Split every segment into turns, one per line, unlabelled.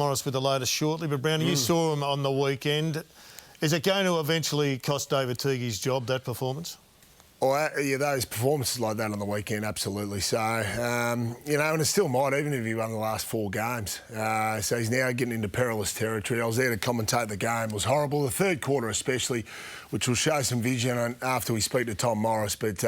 Morris with the latest shortly, but Brownie, you saw him on the weekend. Is it going to eventually cost David Teauge's job, that performance?
Oh, yeah, those performances like that on the weekend, absolutely. So, you know, and it still might, even if he won the last 4 games. So he's now getting into perilous territory. I was there to commentate the game. It was horrible, the third quarter especially, which will show some vision after we speak to Tom Morris. But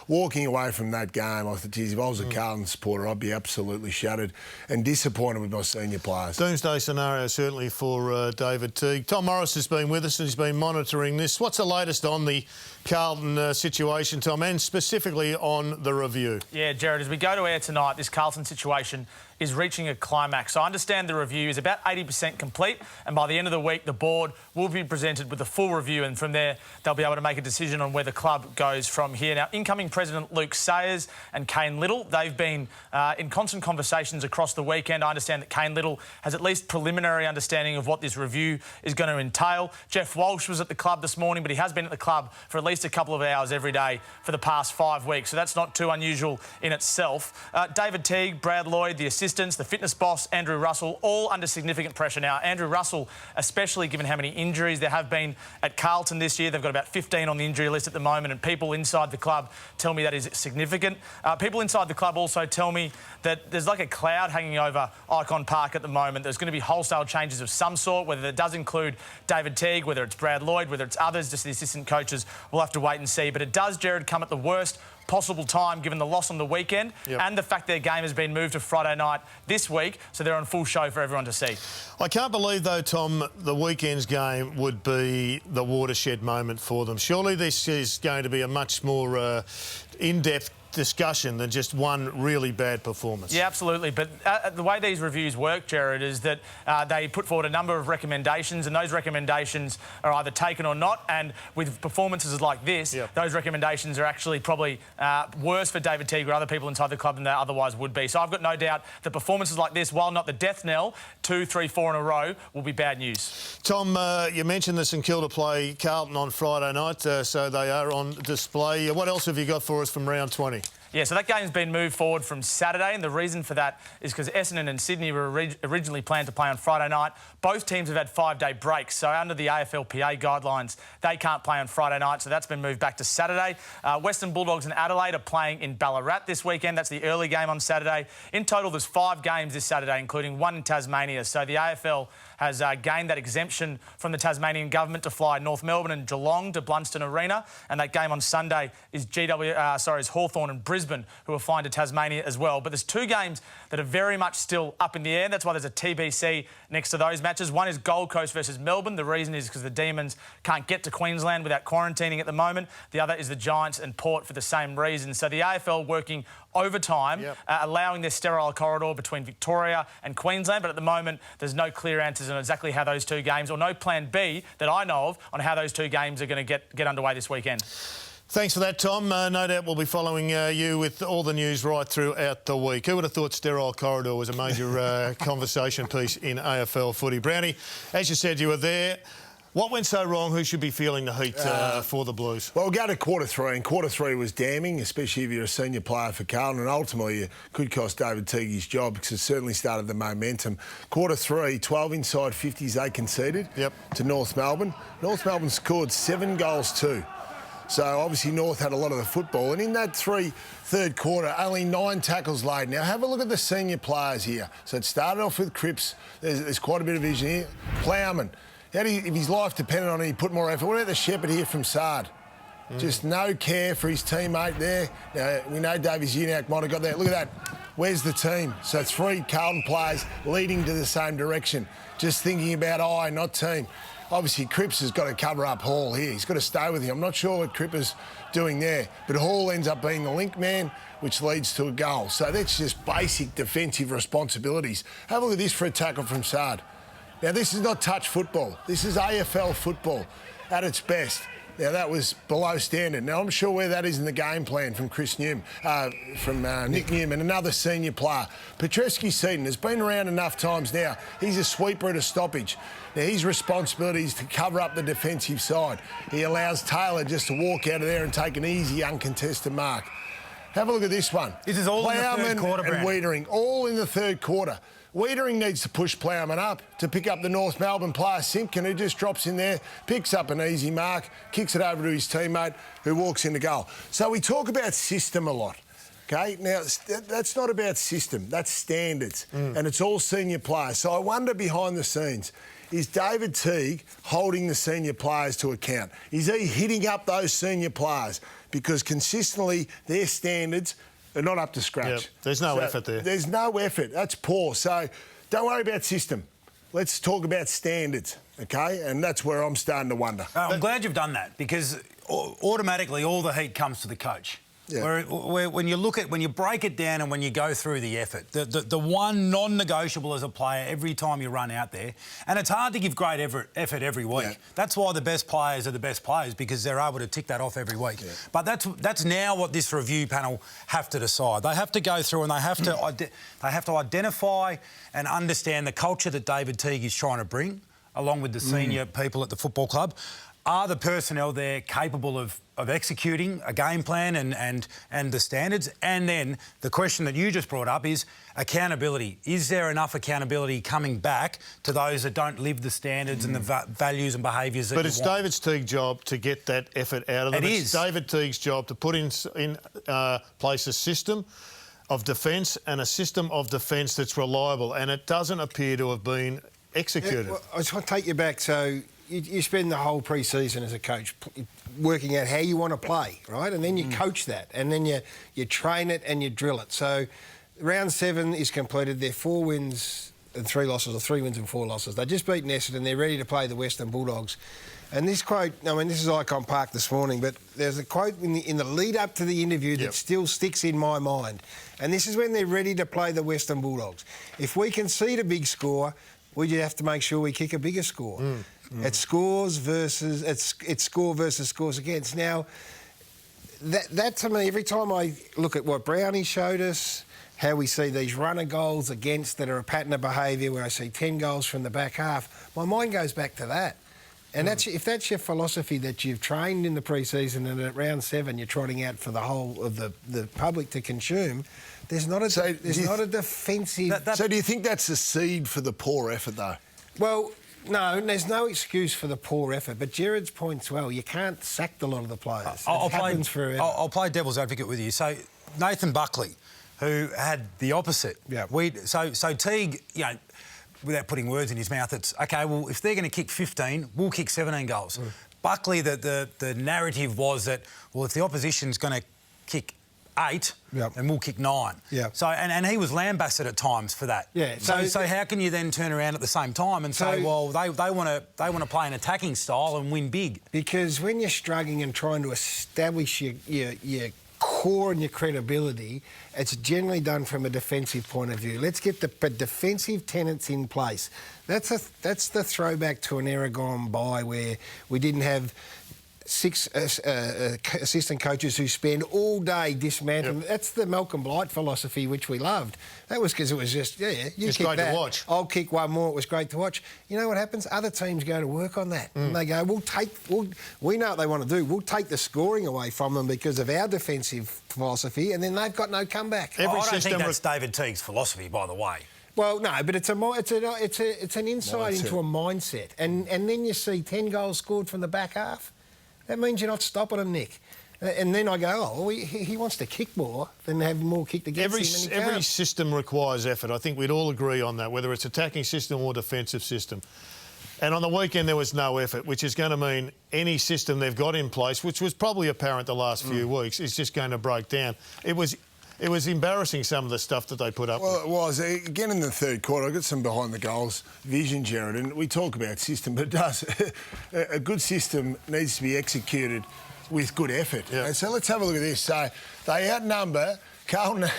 walking away from that game, I thought, geez, if I was a Carlton supporter, I'd be absolutely shattered and disappointed with my senior players.
Doomsday scenario certainly for David Teauge. Tom Morris has been with us and he's been monitoring this. What's the latest on the Carlton situation, Tom, and specifically on the review?
Yeah, Jared, as we go to air tonight, this Carlton situation is reaching a climax. So I understand the review is about 80% complete, and by the end of the week, the board will be presented with a full review, and from there, they'll be able to make a decision on where the club goes from here. Now, incoming President Luke Sayers and Kane Little, they've been in constant conversations across the weekend. I understand that Kane Little has at least preliminary understanding of what this review is going to entail. Jeff Walsh was at the club this morning, but he has been at the club for at least a couple of hours every day for the past 5 weeks, so that's not too unusual in itself. David Teauge, Brad Lloyd, the assistants, the fitness boss, Andrew Russell, all under significant pressure now. Andrew Russell, especially given how many injuries there have been at Carlton this year. They've got about 15 on the injury list at the moment, and people inside the club tell me that is significant. People inside the club also tell me that there's like a cloud hanging over Icon Park at the moment. There's going to be wholesale changes of some sort, whether that does include David Teauge, whether it's Brad Lloyd, whether it's others, just the assistant coaches. We'll have to wait and see. But it does, Jared, come at the worst possible time given the loss on the weekend and the fact their game has been moved to Friday night this week, so they're on full show for everyone to see.
I can't believe, though, Tom, the weekend's game would be the watershed moment for them. Surely this is going to be a much more in-depth discussion than just one really bad performance.
Yeah, absolutely. But the way these reviews work, Jared, is that they put forward a number of recommendations, and those recommendations are either taken or not. And with performances like this, those recommendations are actually probably worse for David Teauge or other people inside the club than they otherwise would be. So I've got no doubt that performances like this, while not the death knell, 2, 3, 4 in a row, will be bad news.
Tom, you mentioned the St Kilda play Carlton on Friday night, so they are on display. What else have you got for us from round 20?
Yeah, so that game's been moved forward from Saturday, and the reason for that is because Essendon and Sydney were originally planned to play on Friday night. Both teams have had 5-day breaks, so under the AFLPA guidelines, they can't play on Friday night, so that's been moved back to Saturday. Western Bulldogs and Adelaide are playing in Ballarat this weekend. That's the early game on Saturday. In total, there's 5 games this Saturday, including 1 in Tasmania, so the AFL has gained that exemption from the Tasmanian government to fly North Melbourne and Geelong to Blunston Arena, and that game on Sunday is Hawthorn and Brisbane, who are flying to Tasmania as well. But there's 2 games that are very much still up in the air. That's why there's a TBC next to those matches. One is Gold Coast versus Melbourne. The reason is because the Demons can't get to Queensland without quarantining at the moment. The other is the Giants and Port for the same reason. So the AFL working overtime, allowing this sterile corridor between Victoria and Queensland. But at the moment, there's no clear answers on exactly how those 2 games, or no plan B that I know of, on how those 2 games are going to get underway this weekend.
Thanks for that, Tom. No doubt we'll be following you with all the news right throughout the week. Who would have thought sterile corridor was a major conversation piece in AFL footy? Brownie, as you said, you were there. What went so wrong? Who should be feeling the heat for the Blues?
Well, we'll go to quarter 3, and quarter 3 was damning, especially if you're a senior player for Carlton, and ultimately it could cost David Teauge his job because it certainly started the momentum. Quarter 3, 12 inside 50s they conceded to North Melbourne. North Melbourne scored 7 goals too. So obviously North had a lot of the football, and in that third quarter, only 9 tackles laid. Now have a look at the senior players here. So it started off with Cripps. There's quite a bit of vision here. Plowman. If his life depended on it, he'd put more effort. What about the shepherd here from Sard? Just no care for his teammate there. Now, we know Davies Uniacke might have got that. Look at that. Where's the team? So 3 Carlton players leading to the same direction. Just thinking about I, not team. Obviously, Cripps has got to cover up Hall here. He's got to stay with him. I'm not sure what Cripps is doing there, but Hall ends up being the link man, which leads to a goal. So that's just basic defensive responsibilities. Have a look at this for a tackle from Sard. Now, this is not touch football. This is AFL football at its best. Now, that was below standard. Now, I'm sure where that is in the game plan from Nick Newman, another senior player. Petreski-Seaton has been around enough times now. He's a sweeper at a stoppage. Now, his responsibility is to cover up the defensive side. He allows Taylor just to walk out of there and take an easy, uncontested mark. Have a look at this one.
This is all in the third quarter,
and Wiedering, all in the third quarter. Wiedering needs to push Plowman up to pick up the North Melbourne player, Simpkin, who just drops in there, picks up an easy mark, kicks it over to his teammate, who walks into goal. So we talk about system a lot. Okay, now that's not about system, that's standards, and it's all senior players. So I wonder behind the scenes, is David Teauge holding the senior players to account? Is he hitting up those senior players? Because consistently their standards are not up to scratch.
Yep. There's no effort there.
There's no effort. That's poor. So don't worry about system. Let's talk about standards, okay? And that's where I'm starting to wonder.
I'm glad you've done that, because automatically all the heat comes to the coach.
Yeah.
When you break it down and when you go through the effort, the one non-negotiable as a player every time you run out there, and it's hard to give great effort every week.
Yeah.
That's why the best players are the best players, because they're able to tick that off every week.
Yeah.
But that's now what this review panel have to decide. They have to go through and they have to identify and understand the culture that David Teauge is trying to bring, along with the senior people at the football club. Are the personnel there capable of executing a game plan and the standards? And then the question that you just brought up is accountability. Is there enough accountability coming back to those that don't live the standards and the values and behaviours that you want?
But it's David Teauge's job to get that effort out of them. It's David Teauge's job to put in place a system of defence and a system of defence that's reliable, and it doesn't appear to have been executed.
Yeah, well, I just want to take you back. So you spend the whole pre-season as a coach working out how you want to play, right? And then you coach that, and then you train it and you drill it. So round 7 is completed. They're 4 wins and 3 losses, or 3 wins and 4 losses. They just beat Essendon. They're ready to play the Western Bulldogs. And this quote, I mean, this is Icon Park this morning, but there's a quote in the lead up to the interview that still sticks in my mind. And this is when they're ready to play the Western Bulldogs. If we concede a big score, we just have to make sure we kick a bigger score. It's score versus scores against. Now, that to me, every time I look at what Brownie showed us, how we see these runner goals against that are a pattern of behaviour, where I see 10 goals from the back half, my mind goes back to that. And if that's your philosophy that you've trained in the pre-season, and at round 7 you're trotting out for the whole of the public to consume, there's not a defensive...
So do you think that's the seed for the poor effort, though?
Well, no, there's no excuse for the poor effort. But Jared's point's well, you can't sack a lot of the players.
I'll play devil's advocate with you. So Nathan Buckley, who had the opposite.
Yeah.
So Teauge, you know, without putting words in his mouth, it's okay. Well, if they're going to kick 15, we'll kick 17 goals. Buckley, the narrative was that, well, if the opposition's going to kick 8, then we'll kick 9. So and he was lambasted at times for that. So how can you then turn around at the same time and say, well, they want to play an attacking style and win big?
Because when you're struggling and trying to establish your core and your credibility, it's generally done from a defensive point of view. Let's get the defensive tenets in place. That's the throwback to an era gone by where we didn't have 6 assistant coaches who spend all day dismantling. That's the Malcolm Blight philosophy, which we loved. That was because it was just,
it's great to watch.
I'll kick one more. It was great to watch. You know what happens? Other teams go to work on that. And they go, we know what they want to do. We'll take the scoring away from them because of our defensive philosophy, and then they've got no comeback.
I don't think that's David Teauge's philosophy, by the way.
Well, no, but it's an insight into a mindset. And then you see 10 goals scored from the back half. That means you're not stopping him, Nick. And then I go, well, he wants to kick more than have more kicked against him.
Every system requires effort. I think we'd all agree on that, whether it's attacking system or defensive system. And on the weekend there was no effort, which is going to mean any system they've got in place, which was probably apparent the last few weeks, is just going to break down. It was embarrassing, some of the stuff that they put up with.
Well, it was. Again, in the third quarter, I got some behind-the-goals vision, Jared, and we talk about system, but it does. A good system needs to be executed with good effort. And so let's have a look at this. So they outnumber... Carlton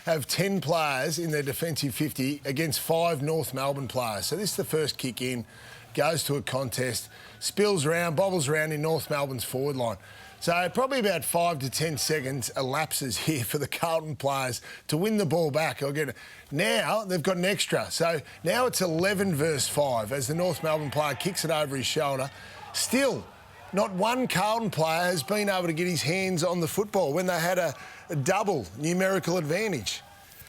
have 10 players in their defensive 50 against 5 North Melbourne players. So this is the first kick in, goes to a contest, spills around, bobbles around in North Melbourne's forward line. So probably about 5 to 10 seconds elapses here for the Carlton players to win the ball back. Now they've got an extra. So now it's 11 versus 5 as the North Melbourne player kicks it over his shoulder. Still, not one Carlton player has been able to get his hands on the football when they had a double numerical advantage.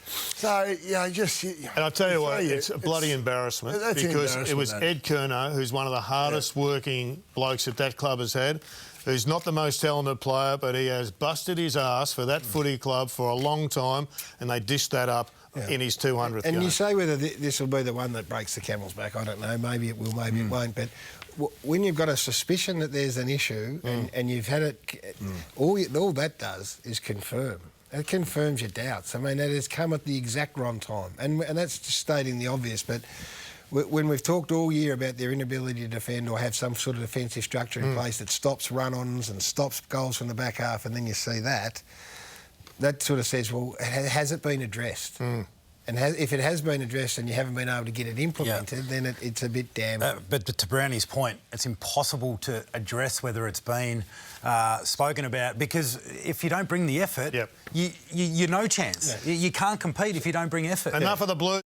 So,
And I'll tell you what, it's a bloody embarrassment because it was Ed Kerno, who's one of the hardest working blokes that club has had, who's not the most talented player, but he has busted his ass for that footy club for a long time, and they dished that up in his 200th game.
And you say whether this will be the one that breaks the camel's back, I don't know. Maybe it will, maybe it won't. But when you've got a suspicion that there's an issue and you've had it, all that does is confirm. It confirms your doubts. I mean, it has come at the exact wrong time. And that's just stating the obvious, but when we've talked all year about their inability to defend or have some sort of defensive structure in place that stops run-ons and stops goals from the back half, and then you see that sort of says, well, has it been addressed? And if it has been addressed and you haven't been able to get it implemented, then it's a bit damning.
But to Brownie's point, it's impossible to address whether it's been spoken about, because if you don't bring the effort, you're no chance. You can't compete if you don't bring effort.
Enough of the blue.